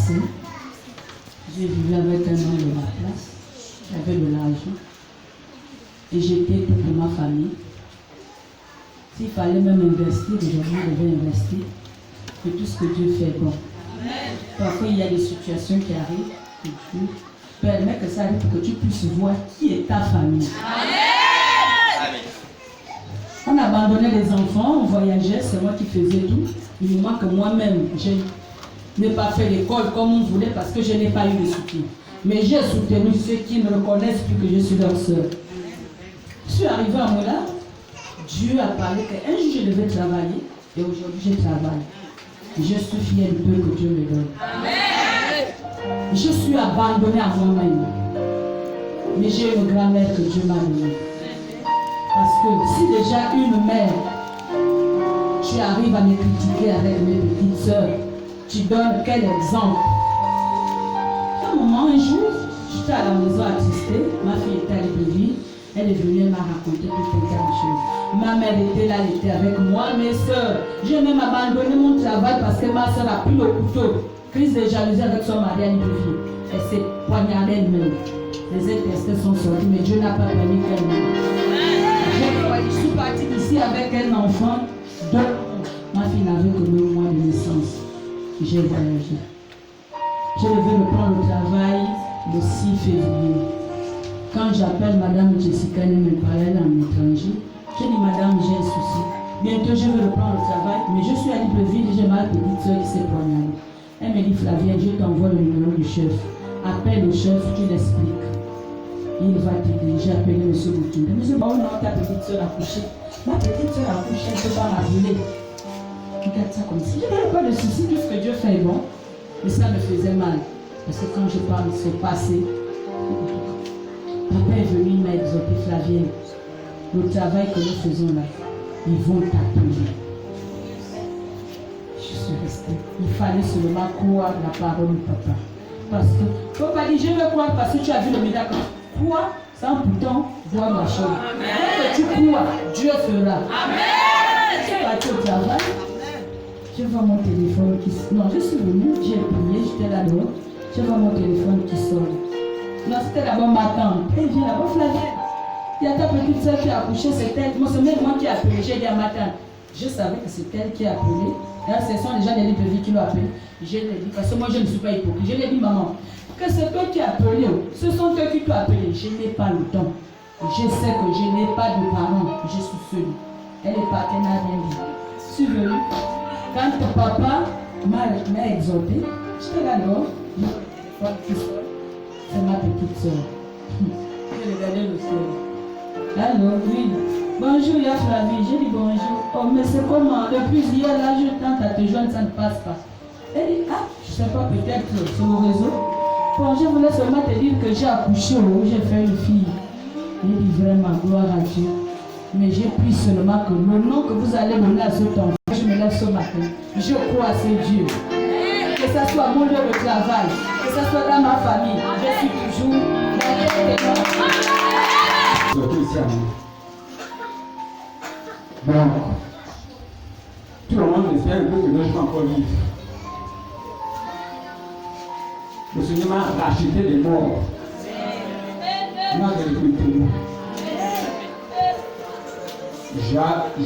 passé, j'ai vécu avec un homme de ma place, j'avais de l'argent, et j'étais tout pour ma famille. S'il fallait même investir, aujourd'hui je devais investir, que tout ce que Dieu fait bon. Parfois il y a des situations qui arrivent, que Dieu permet que ça arrive pour que tu puisses voir qui est ta famille. Amen. On abandonnait les enfants, on voyageait, c'est moi qui faisais tout. Du moment que moi-même, je n'ai pas fait l'école comme on voulait parce que je n'ai pas eu de soutien. Mais j'ai soutenu ceux qui ne reconnaissent plus que je suis leur soeur. Je suis arrivée à Moula, Dieu a parlé qu'un jour je devais travailler et aujourd'hui je travaille. Je suis fière du peu que Dieu me donne. Amen. Je suis abandonnée à moi-même. Mais j'ai une grand-mère que Dieu m'a donnée. Parce que si déjà une mère, tu arrives à me critiquer avec mes petites soeurs, tu donnes quel exemple? À un moment, un jour, j'étais à la maison attistée, ma fille était à Libreville, elle est venue, elle m'a raconté tout un tas de choses. Ma mère était là, elle était avec moi, mes soeurs. J'ai même abandonné mon travail parce que ma soeur a pris le couteau. Crise de jalousie avec son mari à Libreville. Elle s'est poignardée elle-même. Les intestins sont sortis, mais Dieu n'a pas permis qu'elle meure. Je suis partie d'ici avec un enfant de... Ma fille n'avait que 9 mois de naissance. J'ai voyagé. Je devais reprendre le travail le 6 février. Quand j'appelle Madame Jessica, elle me parlait en étranger. J'ai dit Madame, j'ai un souci. Bientôt je vais reprendre le travail, mais je suis à Libreville, j'ai ma petite soeur qui s'est poignardée. Elle me dit Flavien, je t'envoie le numéro du chef. Appelle le chef, tu l'expliques. Il va t'aider. J'ai appelé M. Boutoune. M. Oh non, ta petite soeur a couché. Ma petite soeur a couché, elle ne peut pas m'appeler. Regarde ça comme si. Je n'avais pas de souci, tout ce que Dieu fait est bon. Mais ça me faisait mal. Parce que quand je parle de ce passé, papa est venu, il m'a exhorté, Flavien. Le travail que nous faisons là, ils vont t'appeler. Je suis restée. Il fallait seulement croire la parole de papa. Parce que papa dit, je veux croire parce que tu as vu le miracle. Crois sans pourtant voir la chose. Dès que tu crois, Dieu fera. Amen. Je suis partie au travail. Je vois mon téléphone qui sort. Non, je suis venue, j'ai prié, j'étais là dehors. Je vois mon téléphone qui sort. Non, c'était d'abord ma tante. Elle vient là-bas, Flavien. Il y a ta petite soeur qui a accouché, c'est elle. C'est même moi qui ai appelé. J'ai dit à ma tante. Je savais que c'est elle qui a appelé. Là, ce sont les gens de Libreville qui l'ont appelé. Je l'ai dit, parce que moi je ne suis pas hypocrite. Je lui ai dit, maman, que c'est toi qui as appelé. Ce sont eux qui t'ont appelé. Je n'ai pas le temps. Je sais que je n'ai pas de parents. Je suis seule. Elle est partie, elle n'a rien dit. Je suis venue. Quand ton papa m'a exhorté, j'étais là dehors. C'est ma petite soeur. Je regardais le ciel. Alors, oui. Bonjour, ya Flavie. J'ai dit bonjour. Oh, mais c'est comment? Depuis hier, là, je tente à te joindre, ça ne passe pas. Elle dit, ah, je ne sais pas, peut-être sur le réseau. Bon, je voulais seulement te dire que j'ai accouché, j'ai fait une fille. J'ai dit vraiment, gloire à Dieu. Mais j'ai pris seulement que le nom que vous allez donner à cet enfant, je me lève ce matin. Je crois à ce Dieu. Que ce soit mon lieu de travail, que ce soit dans ma famille, je suis toujours dans les gens. Donc, tout le monde espère que nous sommes encore vivre. Le Seigneur m'a racheté des morts. Il m'a récupéré.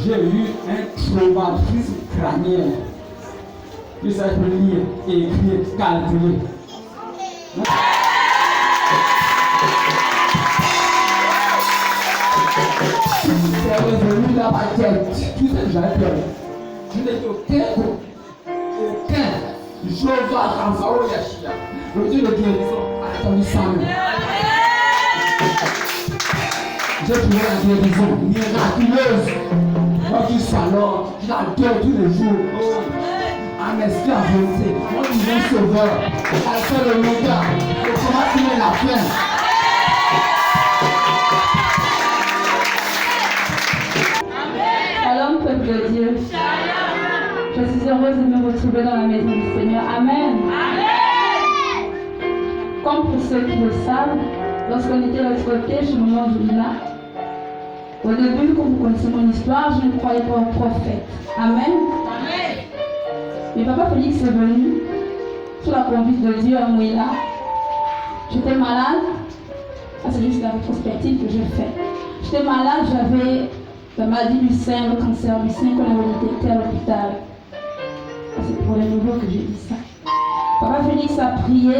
J'ai eu un traumatisme crânien. Il s'appelle lire, écrire, calculer. C'est revenu dans ma tête. Tout ce que j'avais peur. Je n'ai aucun. Je vais à Faro Yashia. Le Dieu de guérison a attendu 100 000. J'ai trouvé la guérison miraculeuse. Moi qui suis alors, je l'adore tous les jours. Un esprit à volonté, mon divin sauveur, Alpha le Omega, le commencement et la fin. Shalom, peuple de Dieu. Je suis heureuse de me retrouver dans la maison du Seigneur. Amen. Comme pour ceux qui le savent, lorsqu'on était exploité chez mon oncle Lina, au début, quand vous connaissez mon histoire, je ne croyais pas au prophète. Amen. Mais papa Félix est venu sous la conduite de Dieu à Mouila. J'étais malade. Ça, c'est juste la rétrospective que j'ai faite. J'étais malade, j'avais la maladie du sein, le cancer du sein qu'on avait détecté à l'hôpital. C'est pour les nouveaux que j'ai dit ça. Papa Félix a prié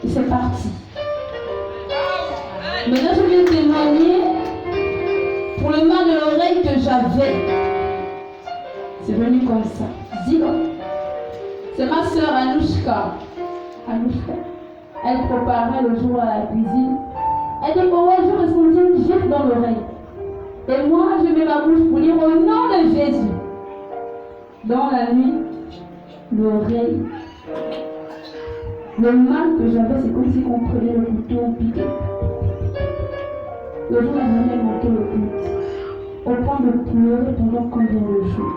et c'est parti. Maintenant, je vais témoigner pour le mal de l'oreille que j'avais. C'est venu comme ça. Dis-le. C'est ma soeur Anouchka. Elle préparait le jour à la cuisine. Elle dit, oh ouais, je ressentais une gifle dans l'oreille. Et moi, je mets ma bouche pour dire au nom de Jésus. Dans la nuit, l'oreille. Le mal que j'avais, c'est comme si on prenait le couteau au piqué. Le jour, elle venait manquer le culte. Au point de pleurer pendant combien de jours.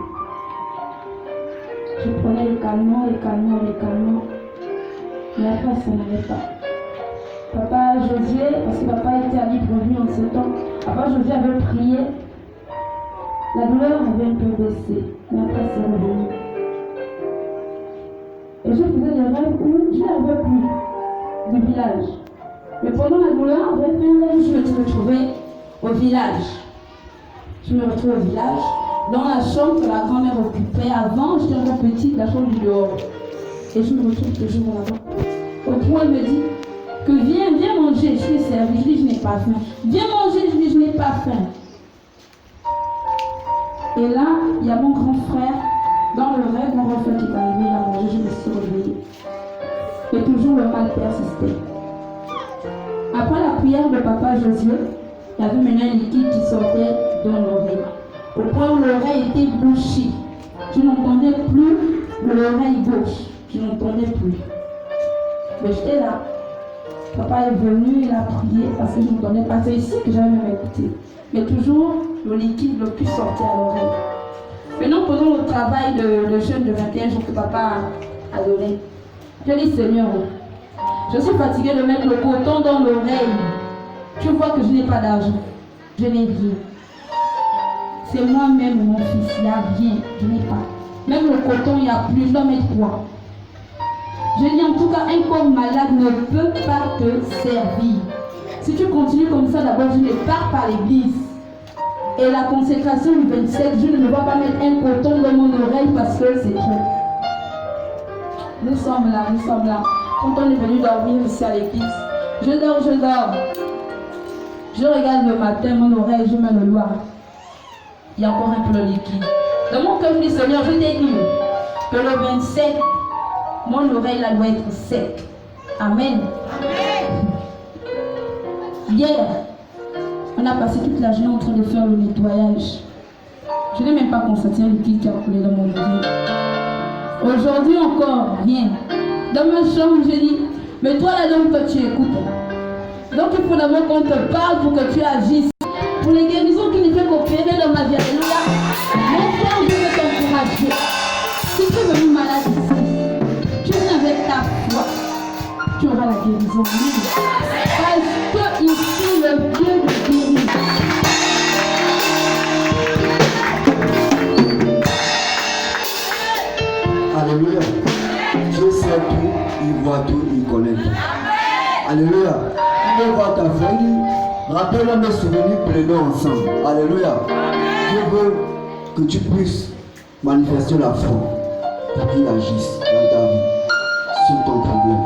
Je prenais les calmants. Mais après, ça n'allait pas. Papa Josué, parce que papa était à Libreville en ce temps, papa Josué avait prié. La douleur avait un peu baissé, mais après c'est revenu. Et je faisais des rêves où je n'avais plus du village. Mais pendant la douleur, j'avais fait un rêve où je me retrouvais au village. Je me retrouve au village, dans la chambre que la grand-mère occupait. Avant, j'étais encore petite, la chambre du dehors. Et je me retrouve toujours là-bas. Au point, elle me dit que viens manger, je suis servi. Je dis, je n'ai pas faim. Viens manger, je dis, je n'ai pas faim. Et là, il y a mon grand frère. Dans le rêve, mon grand frère qui est arrivé, il a mangé, je me suis réveillée. Et toujours le mal persistait. Après la prière de papa Josué, il y avait maintenant un liquide qui sortait dans l'oreille. Au point où l'oreille était bouchée. Je n'entendais plus l'oreille gauche. Je n'entendais plus. Mais j'étais là. Papa est venu, il a prié parce que je n'entendais pas. C'est ici que j'avais même écouté. Mais toujours, le liquide le plus sortait à l'oreille. Maintenant, pendant le travail de jeûne de 21 jours que papa a donné, je dis, Seigneur, je suis fatiguée de mettre le coton dans l'oreille. Tu vois que je n'ai pas d'argent. Je n'ai rien. C'est moi-même, mon fils, il n'y a rien. Je n'ai pas. Même le coton, il n'y a plus. Je dois mettre quoi? Je dis en tout cas, un corps malade ne peut pas te servir. Si tu continues comme ça, d'abord, je ne pars pas à l'église. Et la consécration du 27, je ne me vois pas mettre un coton dans mon oreille parce que c'est trop. Nous sommes là. Quand on est venu dormir ici à l'église, je dors. Je regarde le matin, mon oreille, je mets le doigt. Il y a encore un peu de liquide. Dans mon cœur, je dis, Seigneur, je t'ai dit que le 27, mon oreille là doit être sec. Amen. Hier, on a passé toute la journée en train de faire le nettoyage. Je n'ai même pas constaté un liquide qui a coulé dans mon oreille. Aujourd'hui encore, rien. Dans ma chambre, je dis, mais toi là-dedans, toi tu écoutes. Donc il faut d'abord qu'on te parle pour que tu agisses. Pour les guérisons qui ne fait qu'opérer dans ma vie, alléluia. Mon frère, je veux t'encourager. Si tu es venu malade ici, tu viens avec ta foi, tu auras la guérison. Parce que ici, le Dieu de guérison. Alléluia. Dieu sait tout, il voit tout, il connaît tout. Alléluia. Tu veux voir ta famille, rappelle-moi mes souvenirs, prenons ensemble. Alléluia. Dieu veut que tu puisses manifester la foi pour qu'il agisse dans ta vie sur ton problème.